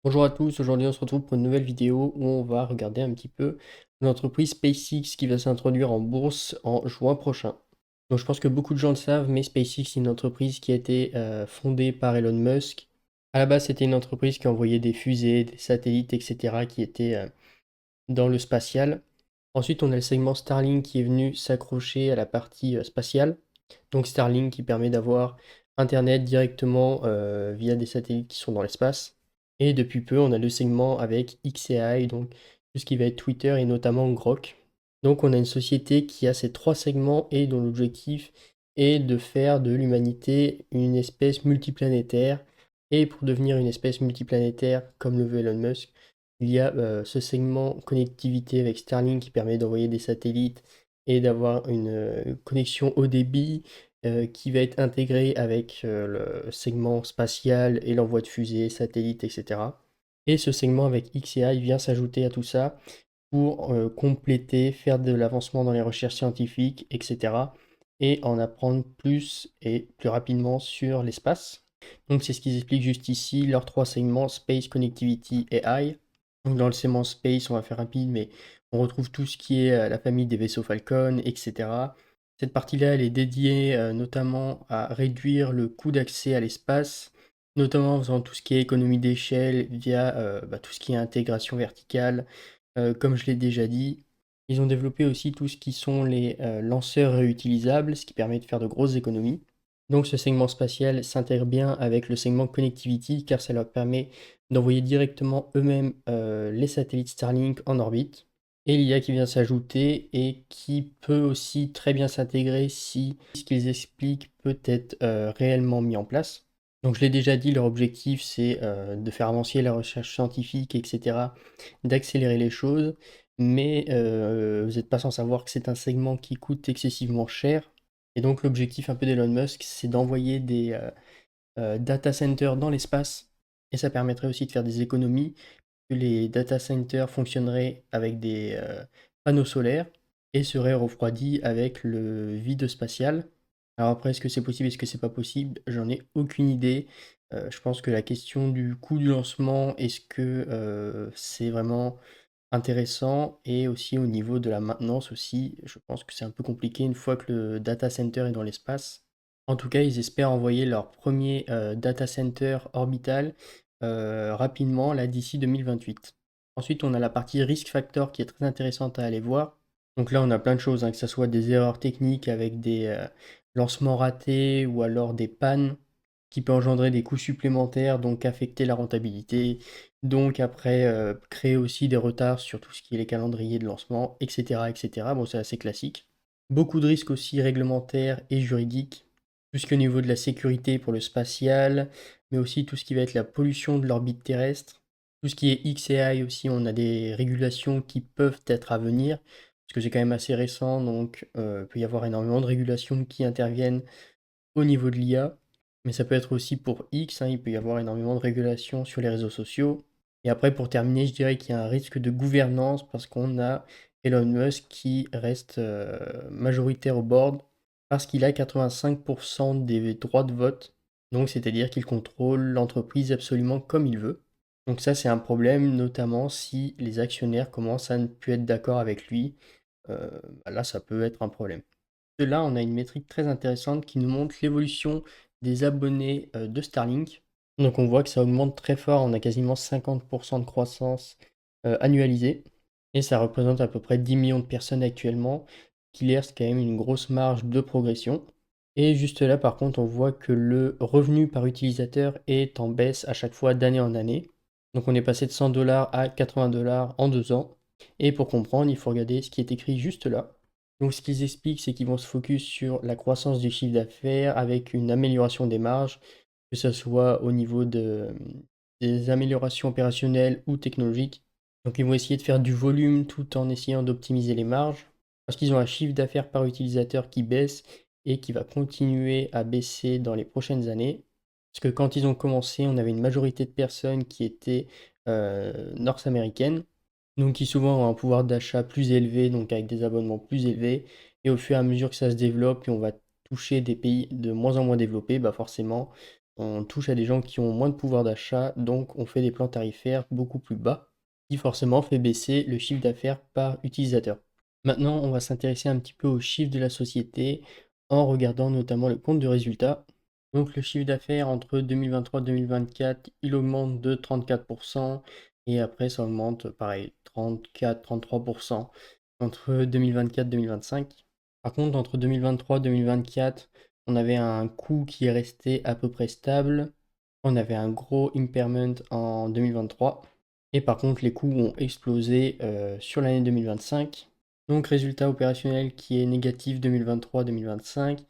Bonjour à tous, aujourd'hui on se retrouve pour une nouvelle vidéo où on va regarder un petit peu l'entreprise SpaceX qui va s'introduire en bourse en juin prochain. Donc je pense que beaucoup de gens le savent, mais SpaceX c'est une entreprise qui a été fondée par Elon Musk. À la base c'était une entreprise qui envoyait des fusées, des satellites, etc. qui étaient dans le spatial. Ensuite on a le segment Starlink qui est venu s'accrocher à la partie spatiale. Donc Starlink qui permet d'avoir Internet directement via des satellites qui sont dans l'espace. Et depuis peu, on a le segment avec xAI, donc tout ce qui va être Twitter et notamment Grok. Donc on a une société qui a ces trois segments et dont l'objectif est de faire de l'humanité une espèce multiplanétaire. Et pour devenir une espèce multiplanétaire, comme le veut Elon Musk, il y a ce segment connectivité avec Starlink qui permet d'envoyer des satellites et d'avoir une connexion haut débit qui va être intégré avec le segment spatial et l'envoi de fusées, satellites, etc. Et ce segment avec XAI vient s'ajouter à tout ça pour compléter, faire de l'avancement dans les recherches scientifiques, etc. Et en apprendre plus et plus rapidement sur l'espace. Donc c'est ce qu'ils expliquent juste ici, leurs trois segments, Space, Connectivity et AI. Donc dans le segment Space, on va faire rapide, mais on retrouve tout ce qui est la famille des vaisseaux Falcon, etc. Cette partie-là, elle est dédiée notamment à réduire le coût d'accès à l'espace, notamment en faisant tout ce qui est économie d'échelle via tout ce qui est intégration verticale, comme je l'ai déjà dit. Ils ont développé aussi tout ce qui sont les lanceurs réutilisables, ce qui permet de faire de grosses économies. Donc ce segment spatial s'intègre bien avec le segment connectivity car ça leur permet d'envoyer directement eux-mêmes les satellites Starlink en orbite. Et l'IA qui vient s'ajouter et qui peut aussi très bien s'intégrer si ce qu'ils expliquent peut être réellement mis en place. Donc je l'ai déjà dit, leur objectif c'est de faire avancer la recherche scientifique, etc., d'accélérer les choses, mais vous n'êtes pas sans savoir que c'est un segment qui coûte excessivement cher. Et donc l'objectif un peu d'Elon Musk, c'est d'envoyer des data centers dans l'espace, et ça permettrait aussi de faire des économies, que les data centers fonctionneraient avec des panneaux solaires et seraient refroidis avec le vide spatial. Alors après, est-ce que c'est possible, est-ce que c'est pas possible? J'en ai aucune idée. Je pense que la question du coût du lancement, est-ce que c'est vraiment intéressant? Et aussi au niveau de la maintenance aussi, je pense que c'est un peu compliqué une fois que le data center est dans l'espace. En tout cas, ils espèrent envoyer leur premier data center orbital rapidement, là, d'ici 2028. Ensuite, on a la partie risk factor qui est très intéressante à aller voir. Donc là, on a plein de choses, hein, que ce soit des erreurs techniques avec des lancements ratés ou alors des pannes qui peut engendrer des coûts supplémentaires, donc affecter la rentabilité, donc après créer aussi des retards sur tout ce qui est les calendriers de lancement, etc., etc. Bon, c'est assez classique. Beaucoup de risques aussi réglementaires et juridiques, plus qu'au niveau de la sécurité pour le spatial, mais aussi tout ce qui va être la pollution de l'orbite terrestre. Tout ce qui est XAI aussi, on a des régulations qui peuvent être à venir, parce que c'est quand même assez récent, donc il peut y avoir énormément de régulations qui interviennent au niveau de l'IA, mais ça peut être aussi pour X, hein, il peut y avoir énormément de régulations sur les réseaux sociaux. Et après, pour terminer, je dirais qu'il y a un risque de gouvernance parce qu'on a Elon Musk qui reste majoritaire au board parce qu'il a 85% des droits de vote. Donc, c'est-à-dire qu'il contrôle l'entreprise absolument comme il veut. Donc ça, c'est un problème, notamment si les actionnaires commencent à ne plus être d'accord avec lui. Euh, Là, ça peut être un problème. De là, on a une métrique très intéressante qui nous montre l'évolution des abonnés de Starlink. Donc on voit que ça augmente très fort, on a quasiment 50% de croissance annualisée. Et ça représente à peu près 10 millions de personnes actuellement, qui laisse quand même une grosse marge de progression. Et juste là, par contre, on voit que le revenu par utilisateur est en baisse à chaque fois d'année en année. Donc on est passé de 100 dollars à 80 dollars en 2 ans. Et pour comprendre, il faut regarder ce qui est écrit juste là. Donc ce qu'ils expliquent, c'est qu'ils vont se focus sur la croissance du chiffre d'affaires avec une amélioration des marges, que ce soit au niveau des améliorations opérationnelles ou technologiques. Donc ils vont essayer de faire du volume tout en essayant d'optimiser les marges, parce qu'ils ont un chiffre d'affaires par utilisateur qui baisse et qui va continuer à baisser dans les prochaines années. Parce que quand ils ont commencé, on avait une majorité de personnes qui étaient nord-américaines, donc qui souvent ont un pouvoir d'achat plus élevé, donc avec des abonnements plus élevés. Et au fur et à mesure que ça se développe et on va toucher des pays de moins en moins développés, bah forcément, on touche à des gens qui ont moins de pouvoir d'achat, donc on fait des plans tarifaires beaucoup plus bas, qui forcément fait baisser le chiffre d'affaires par utilisateur. Maintenant, on va s'intéresser un petit peu au chiffre de la société en regardant notamment le compte de résultat. Donc le chiffre d'affaires entre 2023 et 2024, il augmente de 34% et après ça augmente pareil 34-33% entre 2024 et 2025. Par contre, entre 2023 et 2024, on avait un coût qui est resté à peu près stable. On avait un gros impairment en 2023. Et par contre, les coûts ont explosé sur l'année 2025. Donc, résultat opérationnel qui est négatif 2023-2025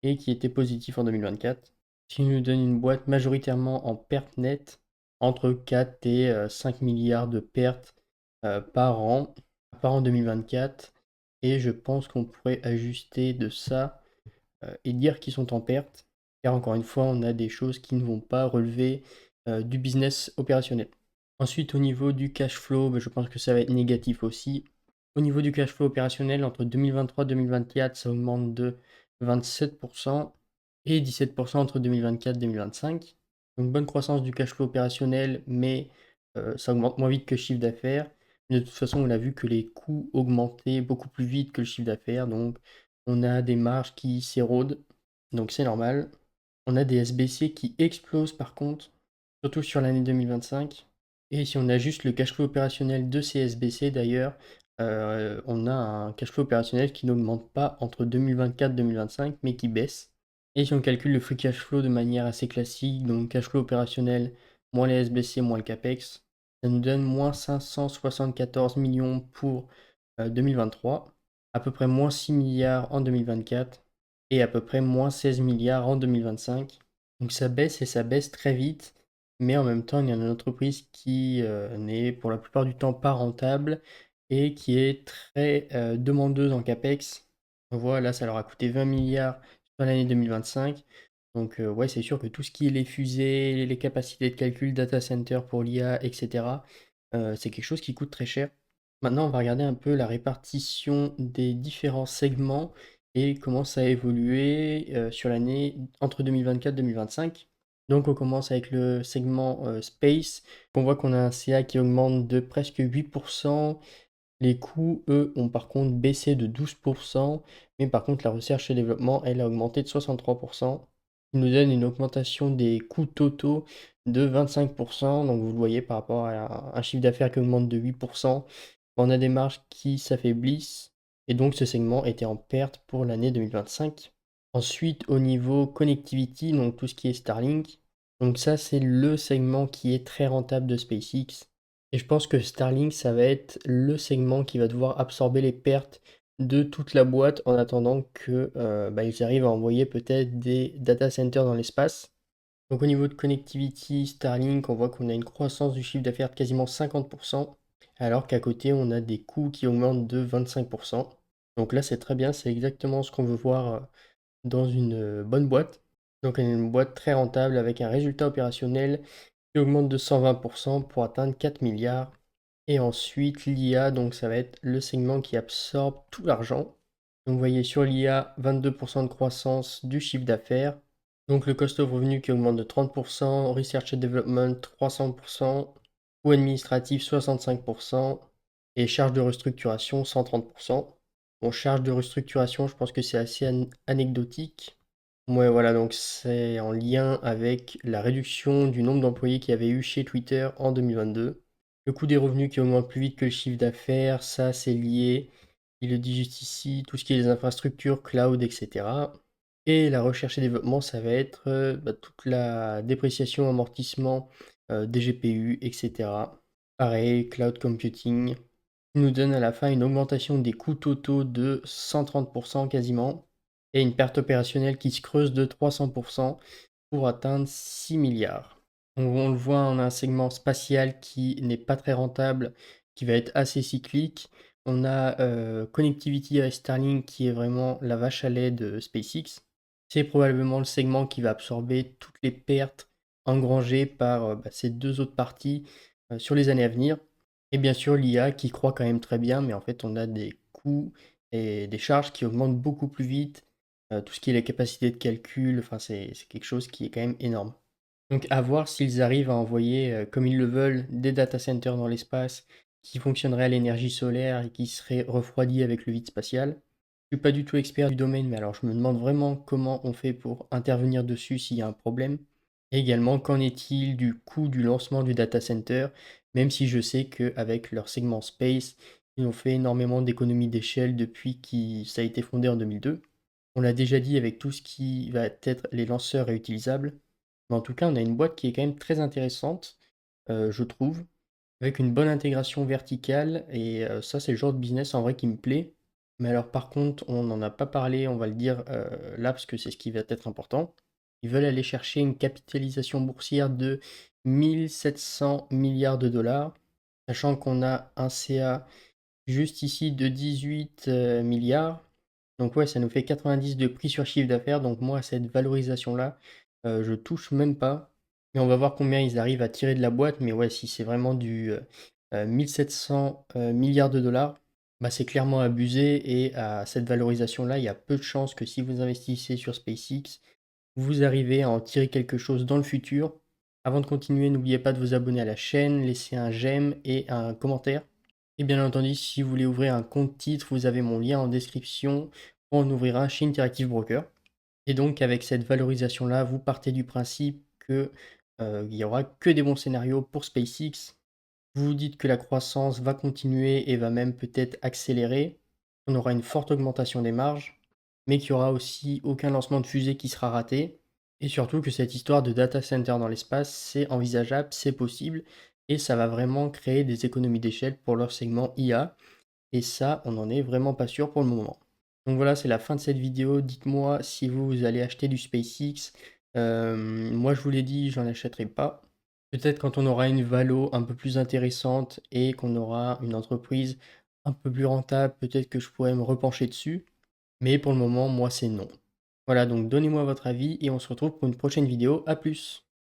et qui était positif en 2024. Ce qui nous donne une boîte majoritairement en perte nette, entre 4 et 5 milliards de pertes par an 2024. Et je pense qu'on pourrait ajuster de ça et dire qu'ils sont en perte, car encore une fois, on a des choses qui ne vont pas relever du business opérationnel. Ensuite, au niveau du cash flow, je pense que ça va être négatif aussi. Au niveau du cash flow opérationnel, entre 2023 et 2024, ça augmente de 27% et 17% entre 2024 et 2025. Donc bonne croissance du cash flow opérationnel, mais ça augmente moins vite que le chiffre d'affaires. De toute façon, on a vu que les coûts augmentaient beaucoup plus vite que le chiffre d'affaires, donc on a des marges qui s'érodent, donc c'est normal. On a des SBC qui explosent par contre, surtout sur l'année 2025. Et si on a juste le cash flow opérationnel de ces SBC d'ailleurs, on a un cash flow opérationnel qui n'augmente pas entre 2024 et 2025, mais qui baisse. Et si on calcule le free cash flow de manière assez classique, donc cash flow opérationnel moins les SBC moins le CAPEX, ça nous donne moins 574 millions pour 2023, à peu près moins 6 milliards en 2024 et à peu près moins 16 milliards en 2025. Donc ça baisse et ça baisse très vite, mais en même temps, il y a une entreprise qui n'est pour la plupart du temps pas rentable et qui est très demandeuse en CAPEX. On voit là, ça leur a coûté 20 milliards sur l'année 2025. Donc ouais, c'est sûr que tout ce qui est les fusées, les capacités de calcul, data center pour l'IA, etc., c'est quelque chose qui coûte très cher. Maintenant, on va regarder un peu la répartition des différents segments et comment ça a évolué sur l'année entre 2024 et 2025. Donc on commence avec le segment Space. On voit qu'on a un CA qui augmente de presque 8%. Les coûts, eux, ont par contre baissé de 12%. Mais par contre, la recherche et développement, elle a augmenté de 63%. Il nous donne une augmentation des coûts totaux de 25%. Donc vous le voyez par rapport à un chiffre d'affaires qui augmente de 8%. On a des marges qui s'affaiblissent. Et donc ce segment était en perte pour l'année 2025. Ensuite, au niveau connectivity, donc tout ce qui est Starlink, donc ça c'est le segment qui est très rentable de SpaceX. Et je pense que Starlink, ça va être le segment qui va devoir absorber les pertes de toute la boîte en attendant que ils arrivent à envoyer peut-être des data centers dans l'espace. Donc au niveau de connectivity, Starlink, on voit qu'on a une croissance du chiffre d'affaires de quasiment 50%, alors qu'à côté, on a des coûts qui augmentent de 25%. Donc là, c'est très bien, c'est exactement ce qu'on veut voir dans une bonne boîte. Donc une boîte très rentable avec un résultat opérationnel qui augmente de 120% pour atteindre 4 milliards. Et ensuite l'IA, donc ça va être le segment qui absorbe tout l'argent. Donc vous voyez sur l'IA, 22% de croissance du chiffre d'affaires. Donc le cost of revenue qui augmente de 30%, research and development 300%, coût administratif 65% et charge de restructuration 130%. Bon, charge de restructuration, je pense que c'est assez anecdotique. Ouais, voilà, donc c'est en lien avec la réduction du nombre d'employés qu'il y avait eu chez Twitter en 2022. Le coût des revenus qui augmente plus vite que le chiffre d'affaires, ça c'est lié, il le dit juste ici, tout ce qui est les infrastructures, cloud, etc. Et la recherche et développement, ça va être toute la dépréciation, amortissement des GPU, etc. Pareil, cloud computing, qui nous donne à la fin une augmentation des coûts totaux de 130% quasiment, et une perte opérationnelle qui se creuse de 300% pour atteindre 6 milliards. Donc on le voit, on a un segment spatial qui n'est pas très rentable, qui va être assez cyclique. On a Connectivity avec Starlink qui est vraiment la vache à lait de SpaceX. C'est probablement le segment qui va absorber toutes les pertes engrangées par ces deux autres parties sur les années à venir. Et bien sûr l'IA qui croît quand même très bien, mais en fait on a des coûts et des charges qui augmentent beaucoup plus vite. Tout ce qui est la capacité de calcul, enfin c'est quelque chose qui est quand même énorme. Donc à voir s'ils arrivent à envoyer, comme ils le veulent, des data centers dans l'espace qui fonctionneraient à l'énergie solaire et qui seraient refroidis avec le vide spatial. Je suis pas du tout expert du domaine, mais alors je me demande vraiment comment on fait pour intervenir dessus s'il y a un problème. Et également, qu'en est-il du coût du lancement du data center, même si je sais qu'avec leur segment Space, ils ont fait énormément d'économies d'échelle depuis que ça a été fondé en 2002. On l'a déjà dit avec tout ce qui va être les lanceurs réutilisables. Mais en tout cas, on a une boîte qui est quand même très intéressante, je trouve, avec une bonne intégration verticale. Et ça, c'est le genre de business en vrai qui me plaît. Mais alors par contre, on n'en a pas parlé, on va le dire là, parce que c'est ce qui va être important. Ils veulent aller chercher une capitalisation boursière de 1700 milliards de dollars, sachant qu'on a un CA juste ici de 18 milliards. Donc ouais, ça nous fait 90 de prix sur chiffre d'affaires. Donc moi, cette valorisation-là, je touche même pas. Mais on va voir combien ils arrivent à tirer de la boîte. Mais ouais, si c'est vraiment du 1700 milliards de dollars, bah c'est clairement abusé. Et à cette valorisation-là, il y a peu de chances que si vous investissez sur SpaceX, vous arrivez à en tirer quelque chose dans le futur. Avant de continuer, n'oubliez pas de vous abonner à la chaîne, laisser un j'aime et un commentaire. Et bien entendu, si vous voulez ouvrir un compte titre, vous avez mon lien en description pour en ouvrir un chez Interactive Broker. Et donc avec cette valorisation-là, vous partez du principe que il y aura que des bons scénarios pour SpaceX. Vous vous dites que la croissance va continuer et va même peut-être accélérer. On aura une forte augmentation des marges, mais qu'il y aura aussi aucun lancement de fusée qui sera raté. Et surtout que cette histoire de data center dans l'espace, c'est envisageable, c'est possible, et ça va vraiment créer des économies d'échelle pour leur segment IA. Et ça, on n'en est vraiment pas sûr pour le moment. Donc voilà, c'est la fin de cette vidéo. Dites-moi si vous allez acheter du SpaceX. Moi, je vous l'ai dit, j'en achèterai pas. Peut-être quand on aura une valo un peu plus intéressante et qu'on aura une entreprise un peu plus rentable, peut-être que je pourrais me repencher dessus. Mais pour le moment, moi, c'est non. Voilà, donc donnez-moi votre avis et on se retrouve pour une prochaine vidéo. À plus!